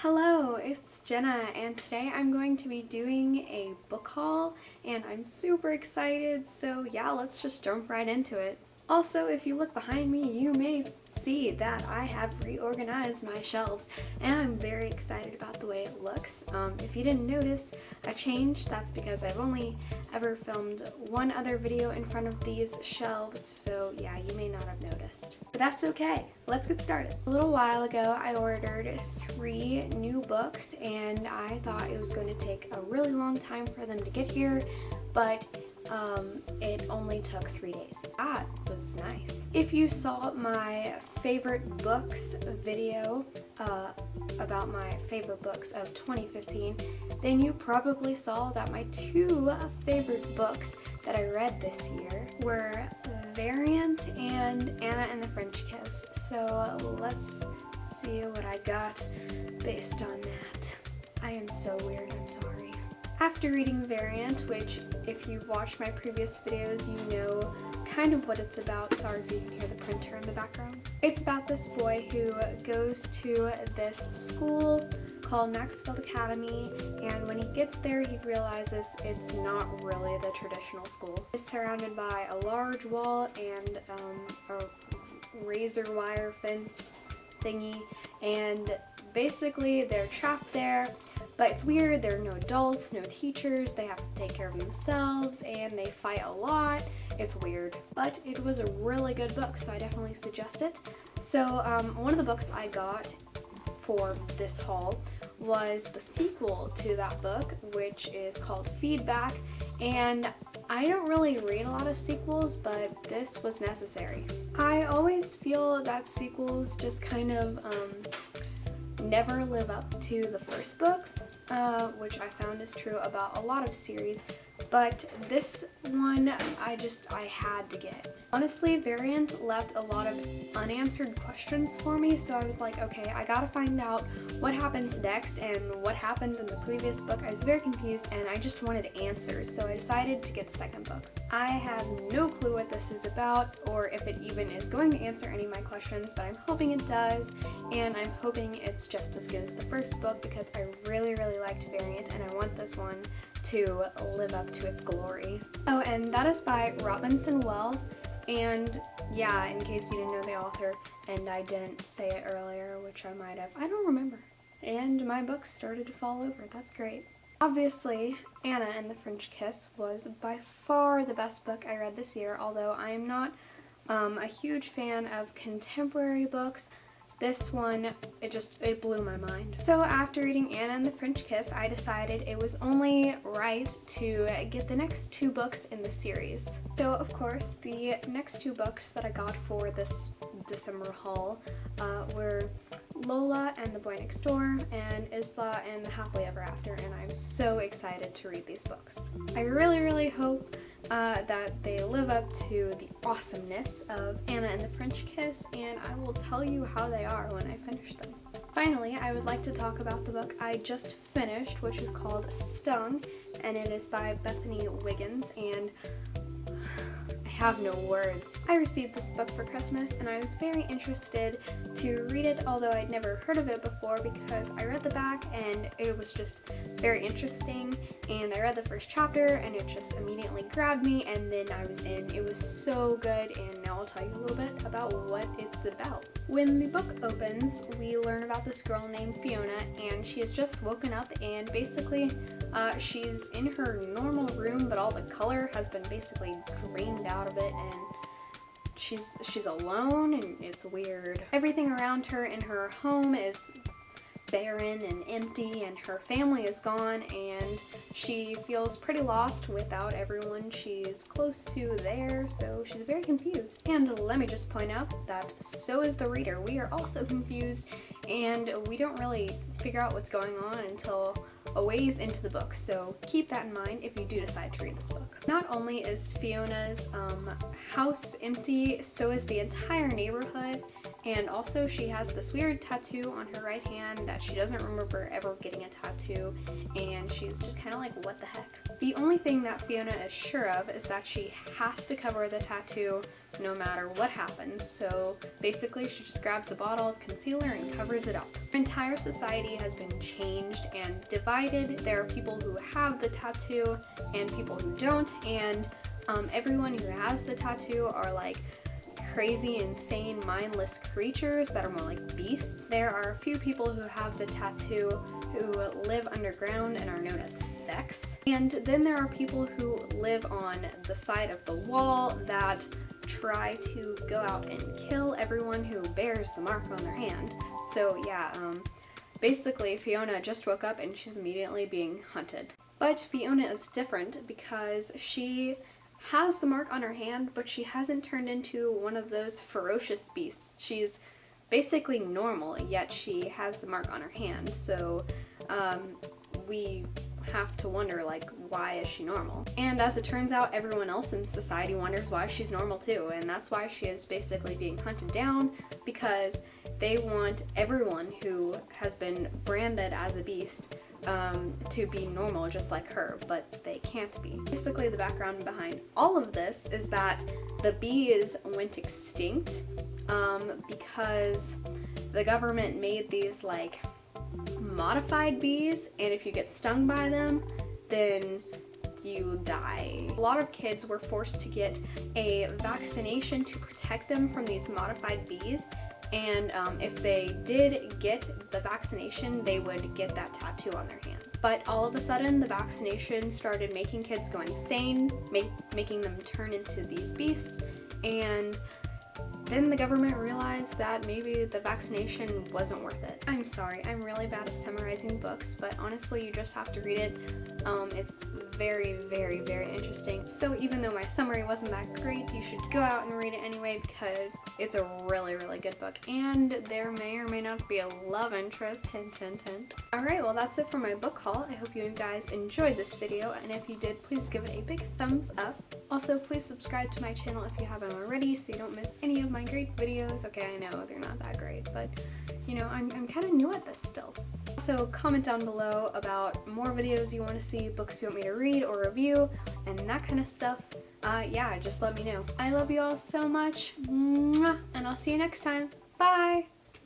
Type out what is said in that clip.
Hello, it's Jenna, and today I'm going to be doing a book haul, and I'm super excited, so yeah, let's just jump right into it. Also, if you look behind me, you may see that I have reorganized my shelves, and I'm very excited about the way it looks. If you didn't notice a change, that's because I've only ever filmed one other video in front of these shelves, so yeah, you may not have noticed. But that's okay. Let's get started. A little while ago, I ordered 3 new books, and I thought it was going to take a really long time for them to get here, but it only took 3 days. That was nice. If you saw my favorite books video about my favorite books of 2015, then you probably saw that my 2 favorite books that I read this year were Variant and Anna and the French Kiss. So let's see what I got based on that. I am so weird, I'm sorry. After reading Variant, which if you've watched my previous videos, you know kind of what it's about. Sorry if you can hear the printer in the background. It's about this boy who goes to this school called Maxfield Academy, and when he gets there, he realizes it's not really the traditional school. It's surrounded by a large wall and a razor wire fence thingy, and basically they're trapped there. But it's weird, there are no adults, no teachers, they have to take care of themselves, and they fight a lot. It's weird. But it was a really good book, so I definitely suggest it. So one of the books I got for this haul was the sequel to that book, which is called Feedback, and I don't really read a lot of sequels, but this was necessary. I always feel that sequels just kind of never live up to the first book, which I found is true about a lot of series, but this one I had to get. Honestly, Variant left a lot of unanswered questions for me, so I was like, okay, I gotta find out what happens next and what happened in the previous book. I was very confused and I just wanted answers, so I decided to get the second book. I have no clue what this is about or if it even is going to answer any of my questions, but I'm hoping it does, and I'm hoping it's just as good as the first book because I really liked Variant and I want this one to live up to its glory. Oh, and that is by Robinson Wells, and yeah, in case you didn't know the author and I didn't say it earlier, which I might have, I don't remember. And my books started to fall over. That's great. Obviously, Anna and the French Kiss was by far the best book I read this year, although I am not a huge fan of contemporary books. This one, it blew my mind. So after reading Anna and the French Kiss, I decided it was only right to get the next 2 books in the series. So of course, the next 2 books that I got for this December haul were Lola and the Boy Next Door, and Isla and the Happily Ever After, and I'm so excited to read these books. I really hope that they live up to the awesomeness of Anna and the French Kiss, and I will tell you how they are when I finish them. Finally, I would like to talk about the book I just finished, which is called Stung, and it is by Bethany Wiggins, and I have no words. I received this book for Christmas and I was very interested to read it, although I'd never heard of it before because I read the back and it was just very interesting, and I read the first chapter and it just immediately grabbed me, and then I was in. It was so good, and now I'll tell you a little bit about what it's about. When the book opens, we learn about this girl named Fiona, and she has just woken up, and basically she's in her normal room, but all the color has been basically drained out of it, and she's alone, and it's weird. Everything around her in her home is barren and empty, and her family is gone, and she feels pretty lost without everyone she's close to there, so she's very confused. And let me just point out that so is the reader. We are also confused, and we don't really figure out what's going on until a ways into the book, so keep that in mind if you do decide to read this book. Not only is Fiona's house empty, so is the entire neighborhood, And also she has this weird tattoo on her right hand that she doesn't remember ever getting a tattoo, and she's just kind of like, what the heck? The only thing that Fiona is sure of is that she has to cover the tattoo no matter what happens. So basically she just grabs a bottle of concealer and covers it up. Her entire society has been changed and divided. There are people who have the tattoo and people who don't, and everyone who has the tattoo are like crazy, insane, mindless creatures that are more like beasts. There are a few people who have the tattoo who live underground and are known as Fex. And then there are people who live on the side of the wall that try to go out and kill everyone who bears the mark on their hand. So yeah, basically Fiona just woke up and she's immediately being hunted. But Fiona is different because she has the mark on her hand, but she hasn't turned into one of those ferocious beasts. She's basically normal, yet she has the mark on her hand. So we have to wonder, like, why is she normal? And as it turns out, everyone else in society wonders why she's normal too, and that's why she is basically being hunted down, because they want everyone who has been branded as a beast to be normal just like her, but they can't be. Basically, the background behind all of this is that the bees went extinct because the government made these like modified bees, and if you get stung by them, then you die. A lot of kids were forced to get a vaccination to protect them from these modified bees, and if they did get the vaccination, they would get that tattoo on their hand. But all of a sudden, the vaccination started making kids go insane, making them turn into these beasts, and then the government realized that maybe the vaccination wasn't worth it. I'm sorry, I'm really bad at summarizing books, but honestly, you just have to read it. It's very, very, very interesting. So even though my summary wasn't that great, you should go out and read it anyway because it's a really, really good book. And there may or may not be a love interest, hint, hint, hint. Alright, well that's it for my book haul. I hope you guys enjoyed this video, and if you did, please give it a big thumbs up. Also, please subscribe to my channel if you haven't already so you don't miss any of my great videos. Okay, I know they're not that great, but you know, I'm kind of new at this still. So comment down below about more videos you want to see, books you want me to read or review, and that kind of stuff. Yeah, just let me know. I love you all so much, and I'll see you next time. Bye!